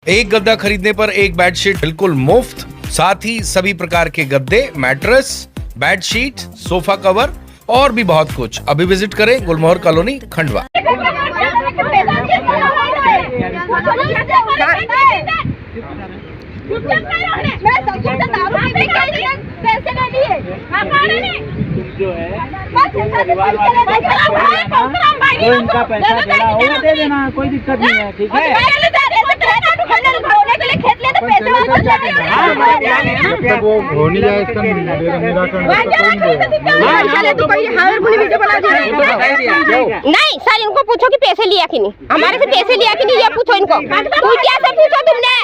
एक गद्दा खरीदने पर एक बेडशीट बिल्कुल मुफ्त, साथ ही सभी प्रकार के गद्दे, मैट्रेस, बेडशीट, सोफा कवर और भी बहुत कुछ। अभी विजिट करें गुलमोहर कॉलोनी, खंडवा। जो है परिवार वाले तो इनका पैसा देना होगा दे देना, कोई दिक्कत नहीं है, ठीक है। वो हो नहीं जाए इसका नहीं सर, इनको पूछो कि पैसे लिया कि नहीं, हमारे से पैसे लिया कि नहीं, ये पूछो इनको। क्या से पूछो तुमने?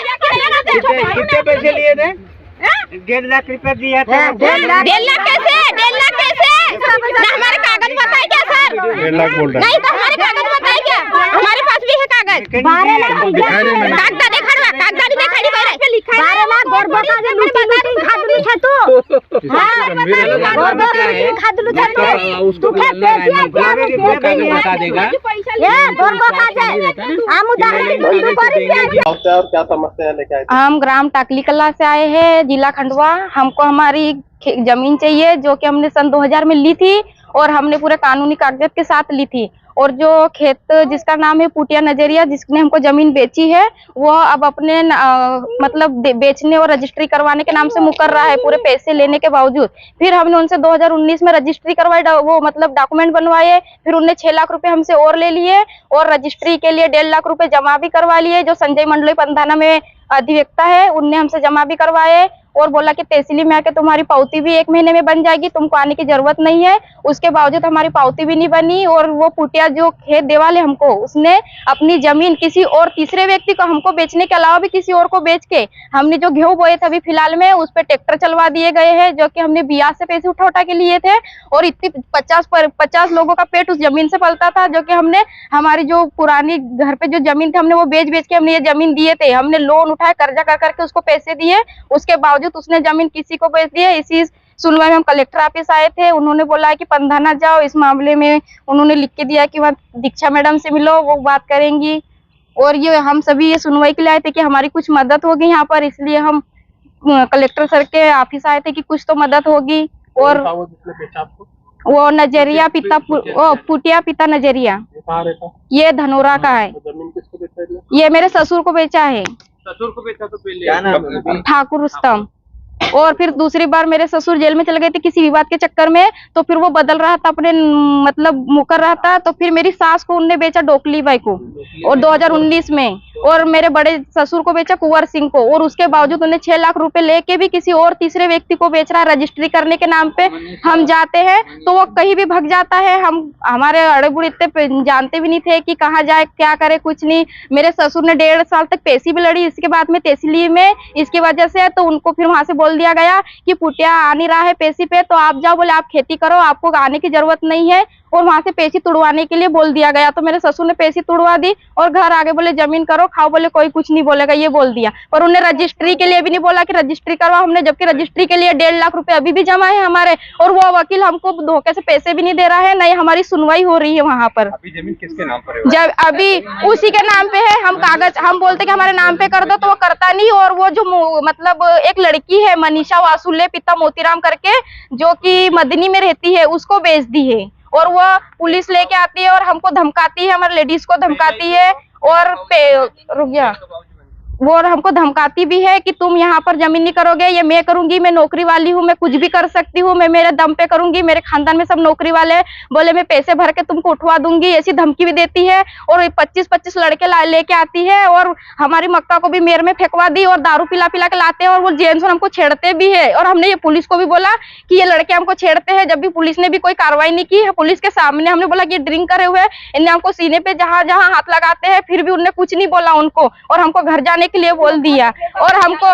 कितने पैसे लिए थे? 1.5 लाख रुपए दिया था। 1.5 लाख कैसे? 1.5 लाख कैसे? ना हमारे कागज बताए क्या सर? 1.5 लाख बोल रहा है। नहीं तो हमारे कागज बताए क्या? हमारे पास भी है कागज। 12 लाख कागजा देखा, कागजा नहीं देखा, 12 लाख गोरबा का जो मीटिंग खादलू छ तू। हां गोरबा मीटिंग खादलू छ तू के पैसे बता देगा ये गोरबा का जाए हम उदाहरण ढूंढू करी से। और क्या समस्या लेके आए थे? हम ग्राम टाकली कला से आए हैं, जिला खंडवा। हमको हमारी जमीन चाहिए जो कि हमने सन 2000 में ली थी और हमने पूरे कानूनी कागजात के साथ ली थी। और जो खेत जिसका नाम है पुटिया नजरिया, जिसने हमको जमीन बेची है, वो अब अपने मतलब बेचने और रजिस्ट्री करवाने के नाम से मुकर रहा है पूरे पैसे लेने के बावजूद। फिर हमने उनसे 2019 में रजिस्ट्री करवाई, वो मतलब डॉक्यूमेंट बनवाए। फिर उनने 6 लाख रुपए हमसे और ले लिए और रजिस्ट्री के लिए 1.5 लाख रुपए जमा भी करवा लिए। जो संजय मंडलोई पंधाना में अधिवक्ता है, उनने हमसे जमा भी करवाए और बोला कि तहसीली में आके तुम्हारी पावती भी 1 महीने में बन जाएगी, तुमको आने की जरूरत नहीं है। उसके बावजूद हमारी पावती भी नहीं बनी और वो पुटिया जो खेत देवाले हमको, उसने अपनी जमीन किसी और तीसरे व्यक्ति को हमको बेचने के अलावा भी किसी और को बेच के हमने जो गेहूं बोए थे अभी फिलहाल में उस पे ट्रैक्टर चलवा दिए गए हैं, जो कि हमने बियाज से पैसे उठा के लिए थे। और इतनी 50 लोगों का पेट उस जमीन से पलता था, जो कि हमने हमारी जो पुरानी घर पे जो जमीन थी हमने वो बेच के हमने ये जमीन दिए थे। हमने लोन उठाए, कर्जा कर करके उसको पैसे दिए, उसके बावजूद उसने जमीन किसी को बेच दी है। इसी सुनवाई में हम कलेक्टर ऑफिस आए थे, उन्होंने बोला है कि पंधाना जाओ। इस मामले में उन्होंने लिख के दिया कि वहाँ दीक्षा मैडम से मिलो, वो बात करेंगी। और ये हम सभी ये सुनवाई के लिए आए थे कि हमारी कुछ मदद होगी यहाँ पर, इसलिए हम कलेक्टर सर के ऑफिस आए थे कि कुछ तो मदद होगी। और वो नजरिया पिता पुटिया पिता नजरिया, ये धनोरा का है। ये मेरे ससुर को बेचा है, ससुर को बेचा तो पहले ठाकुर रुस्तम। और फिर दूसरी बार मेरे ससुर जेल में चले गए थे किसी विवाद के चक्कर में, तो फिर वो बदल रहा था अपने मतलब मुकर रहा था, तो फिर मेरी सास को उनने बेचा डोकली बाई को और 2019 में। और मेरे बड़े ससुर को बेचा कुंवर सिंह को, और उसके बावजूद उन्हें 6 लाख रुपए लेके भी किसी और तीसरे व्यक्ति को बेच रहा है रजिस्ट्री करने के नाम पे। हम जाते हैं तो वो कहीं भी भग जाता है। हम हमारे अड़े बुढ़े इतने जानते भी नहीं थे कि कहाँ जाए क्या करे, कुछ नहीं। मेरे ससुर ने 1.5 साल तक पेशी भी लड़ी इसके बाद में तहसीली में, इसकी वजह से। तो उनको फिर वहां से बोल दिया गया कि पुटिया आ नहीं रहा है पेशी पे, तो आप जाओ, बोले आप खेती करो, आपको आने की जरूरत नहीं है। और वहां से पेशी तुड़वाने के लिए बोल दिया गया। तो मेरे ससुर ने पेशी तुड़वा दी और घर आगे बोले जमीन करो खाओ, बोले कोई कुछ नहीं बोलेगा, ये बोल दिया। पर उन्हें रजिस्ट्री के लिए भी नहीं बोला कि रजिस्ट्री करवाओ हमने, जबकि रजिस्ट्री के लिए 1.5 लाख रुपए अभी भी जमा है हमारे। और वो वकील हमको धोखे से पैसे भी नहीं दे रहा है, नहीं हमारी सुनवाई हो रही है वहां पर। अभी जमीन किसके नाम पर है? जब अभी उसी के नाम पे है। हम कागज हम बोलते कि हमारे नाम पे कर दो, तो वो करता नहीं। और वो जो मतलब एक लड़की है मनीषा वासुले पिता मोतीराम करके, जो कि मदनी में रहती है, उसको बेच दी है। और वो पुलिस लेके आती है और हमको धमकाती है, हमारे लेडीज को धमकाती है। और रुक गया, वो हमको धमकाती भी है कि तुम यहाँ पर जमीन नहीं करोगे, ये मैं करूंगी, मैं नौकरी वाली हूँ, मैं कुछ भी कर सकती हूँ, मैं मेरे दम पे करूंगी, मेरे खानदान में सब नौकरी वाले हैं, बोले मैं पैसे भर के तुमको उठवा दूंगी, ऐसी धमकी भी देती है। और 25-25 लड़के लेके आती है और हमारी मक्का को भी मेर में फेंकवा दी और दारू पिला के लाते हैं। और वो जेंट्स हमको छेड़ते भी है। और हमने ये पुलिस को भी बोला कि ये लड़के हमको छेड़ते हैं, जब भी पुलिस ने भी कोई कार्रवाई नहीं की। पुलिस के सामने हमने बोला कि ड्रिंक करे हुए, इन्हें हमको सीने पे जहाँ हाथ लगाते हैं, फिर भी उन्होंने कुछ नहीं बोला उनको, और हमको घर जाने के लिए बोल दिया। और हमको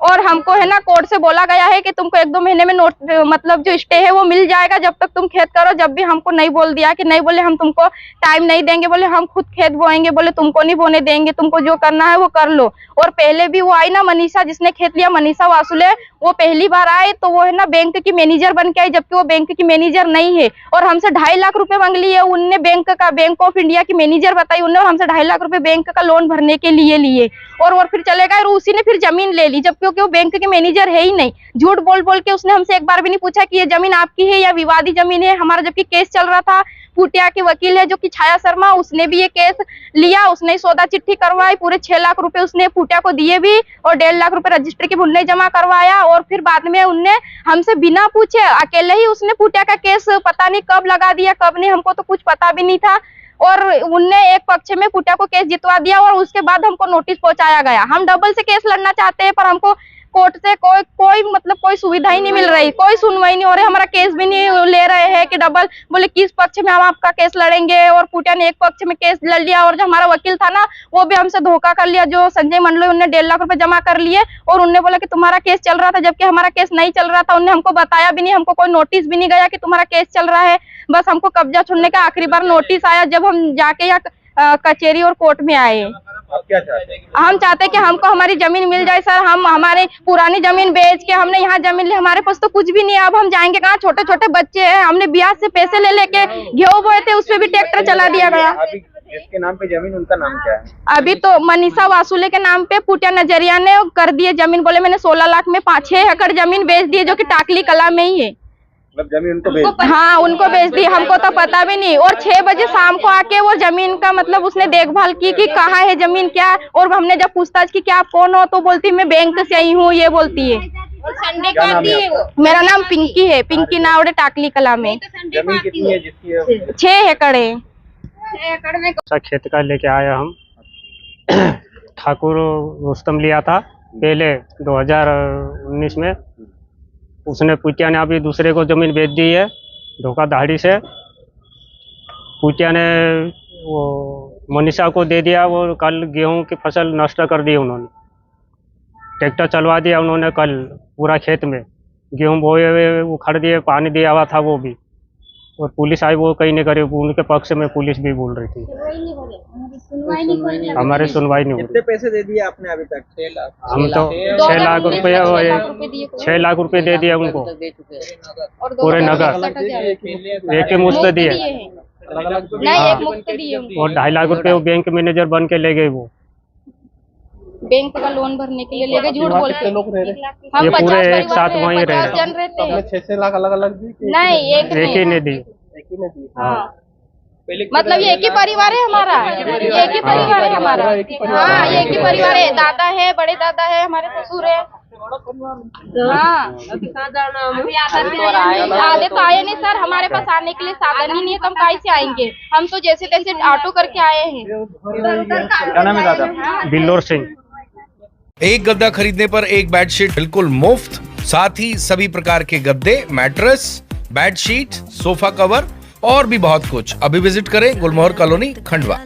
और हमको है ना कोर्ट से बोला गया है कि तुमको 1-2 महीने में नोट मतलब जो स्टे है वो मिल जाएगा, जब तक तुम खेत करो। जब भी हमको नहीं बोल दिया कि नहीं, बोले हम तुमको टाइम नहीं देंगे, बोले हम खुद खेत बोएंगे, बोले तुमको नहीं बोने देंगे, तुमको जो करना है वो कर लो। और पहले भी वो आई ना मनीषा, जिसने खेत लिया, मनीषा वासुले, वो पहली बार आए तो वो है ना बैंक की मैनेजर बन के आई, जबकि वो बैंक की मैनेजर नहीं है। और हमसे 2.5 लाख रुपए मांग लिए उनने, बैंक ऑफ इंडिया की मैनेजर बताई उन्होंने, हमसे 2.5 लाख रुपए बैंक का लोन भरने के लिए और फिर चले गए। और उसी ने फिर जमीन ले ली, जब क्योंकि वो बैंक के मैनेजर है ही नहीं। झूठ बोल बोल के उसने हमसे एक बार भी नहीं पूछा कि ये जमीन आपकी है या विवादी जमीन है हमारा। जबकि केस चल रहा था, पुटिया के वकील है जो कि छाया शर्मा, उसने भी ये केस लिया, उसने सौदा चिट्ठी करवाई, पूरे 6 लाख रुपए उसने पुटिया को दिए भी और 1.5 लाख रुपए रजिस्ट्री के मुन्ने जमा करवाया। और फिर बाद में उनने हमसे बिना पूछे अकेले ही उसने पुटिया का केस पता नहीं कब लगा दिया, कब नहीं, हमको तो कुछ पता भी नहीं था। और उनने एक पक्ष में पुटिया को केस जितवा दिया और उसके बाद हमको नोटिस पहुंचाया गया। हम डबल से केस लड़ना चाहते हैं पर हमको कोर्ट से कोई सुविधा ही नहीं मिल रही, कोई सुनवाई नहीं हो रही, हमारा केस भी नहीं ले रहे हैं कि डबल। बोले किस पक्ष में हम आपका केस लड़ेंगे, और पुटिया ने एक पक्ष में केस लड़ लिया। और जो हमारा वकील था ना वो भी हमसे धोखा कर लिया, जो संजय मंडलोई, उन्होंने 1.5 लाख रुपए जमा कर लिए और उन्होंने बोला कि तुम्हारा केस चल रहा था, जबकि हमारा केस नहीं चल रहा था। उन्होंने हमको बताया भी नहीं, हमको कोई नोटिस भी नहीं गया कि तुम्हारा केस चल रहा है। बस हमको कब्जा छुड़ने का आखिरी बार नोटिस आया जब हम जाके यहाँ कचहरी और कोर्ट में आए। आप क्या चाहते हैं? हम चाहते हैं कि हमको हमारी जमीन मिल जाए सर। हम हमारी पुरानी जमीन बेच के हमने यहाँ जमीन ली, हमारे पास तो कुछ भी नहीं है। अब हम जाएंगे कहाँ, छोटे छोटे बच्चे हैं, हमने ब्याज से पैसे ले लेके गेहूं बोए थे, उसपे भी ट्रैक्टर चला दिया गया। अभी जिसके नाम पे जमीन, उनका नाम क्या है? अभी तो मनीषा वासुले के नाम पे पुटिया नजरिया ने कर दिए जमीन, बोले मैंने 16 लाख में 5-6 एकड़ जमीन बेच दी, जो कि टाकली कला में ही है। मतलब जमीन उनको बेच दी? हाँ उनको बेच दी, हमको तो पता भी नहीं। और 6 बजे शाम को आके वो जमीन का मतलब उसने देखभाल की कि कहाँ है जमीन क्या, और हमने जब पूछताछ की कि आप कौन हो तो बोलती मैं बैंक से आई हूँ, ये बोलती है। क्या नाम है आपका? मेरा नाम पिंकी है, पिंकी नावड़े, टाकली कला में। जमीन कितनी है जिसकी? 6 एकड़ है। अच्छा खेत का लेके आया हम। ठाकुर रुस्तम लिया था पहले 2019 में, उसने पुटिया ने अभी दूसरे को जमीन बेच दी है धोखाधड़ी से। पुटिया ने वो मनीषा को दे दिया, वो कल गेहूं की फसल नष्ट कर दी उन्होंने, ट्रैक्टर चलवा दिया उन्होंने कल पूरा खेत में, गेहूं बोए हुए उखड़ दिए, पानी दिया हुआ था वो भी। और पुलिस आई, वो कहीं नहीं करी, उनके पक्ष में पुलिस भी बोल रही थी, हमारे सुनवाई नहीं हुई। कितने पैसे दे दिए आपने अभी तक? 6 लाख। हम तो 6 लाख रुपये 6 लाख रुपये दे दिया उनको, पूरे नगर एक ही मुश्त दिए। और 2.5 लाख रुपये वो बैंक मैनेजर बन के ले गए, वो बैंक का लोन भरने के लिए ले गए, झूठ बोल के। लोग रह रहे? हम ये पूरे 50 एक साथ वहीं रह 50 जन रहते हैं। 6 लाख अलग अलग दी? नहीं एक ही ने दी। एक ही ने दी? हाँ मतलब ये एक ही परिवार है हमारा, एक ही परिवार है हमारा। हाँ एक ही परिवार है, दादा है, बड़े दादा है, हमारे ससुर है। हाँ आधे तो आए नहीं सर, हमारे पास आने के लिए साधन ही नहीं है, तो हम कहीं से आएंगे। हम तो जैसे तैसे ऑटो करके आए हैं। क्या नाम है दादा? बिल्लोर सिंह। एक गद्दा खरीदने पर एक बेडशीट बिल्कुल मुफ्त, साथ ही सभी प्रकार के गद्दे, मैट्रेस, बेडशीट, सोफा कवर और भी बहुत कुछ। अभी विजिट करें गुलमोहर कॉलोनी, खंडवा।